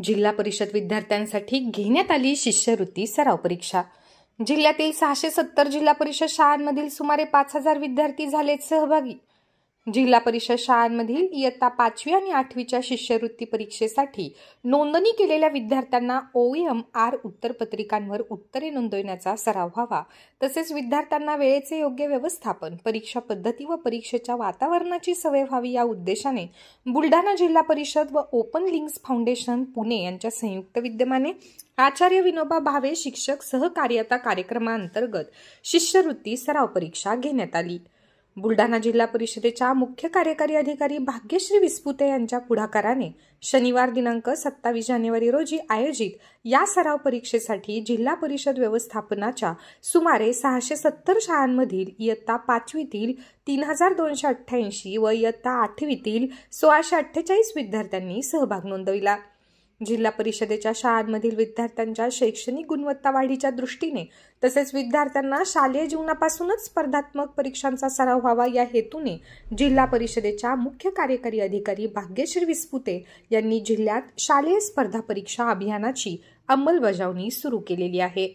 जिल्हा परिषद विद्यार्थ्यांसाठी घेण्यात आली शिष्यवृत्ती सराव परीक्षा। जिल्ह्यातील 670 जिल्हा परिषद शाळांमधील सुमारे 5000 विद्यार्थी झालेत सहभागी। जिल्हा परिषद शाळांमधील इयत्ता 5वी आणि 8वीच्या शिष्यवृत्ती परीक्षेसाठी नोंदणी केलेल्या विद्यार्थ्यांना OMR उत्तरपत्रिकांवर उत्तरे नोंदवण्याचा सराव व्हावा, तसेच विद्यार्थ्यांना वेळेचे योग्य व्यवस्थापन, परीक्षा पद्धती व परीक्षेच्या वातावरणाची सवय व्हावी या उद्देशाने बुलढाणा जिल्हा परिषद व ओपन लिंक्स फाउंडेशन पुणे यांच्या संयुक्त विद्यमाने आचार्य विनोबा भावे शिक्षक सहकार्यता कार्यक्रमांतर्गत शिष्यवृत्ती सराव परीक्षा घेण्यात आली। बुलढाणा जिल्हा परिषदेच्या मुख्य कार्यकारी अधिकारी भाग्यश्री विस्पुते यांच्या पुढाकाराने शनिवार दिनांक 27 जानेवारी रोजी आयोजित या सराव परीक्षेसाठी जिल्हा परिषद व्यवस्थापनाच्या सुमारे 670 शाळांमधील इयत्ता 5वीतील 3288 व इयत्ता 8वीतील 1648 विद्यार्थ्यांनी सहभाग नोंदविला। जिल्हा परिषदेच्या शाळांमधील विद्यार्थ्यांच्या शैक्षणिक गुणवत्ता वाढीच्या दृष्टीने तसेच विद्यार्थ्यांना शालेय जीवनापासूनच स्पर्धात्मक परीक्षांचा सराव व्हावा या हेतूने जिल्हा परिषदेच्या मुख्य कार्यकारी अधिकारी भाग्यश्री विस्पुते यांनी जिल्ह्यात शालेय स्पर्धा परीक्षा अभियानाची अंमलबजावणी सुरू केलेली आहे।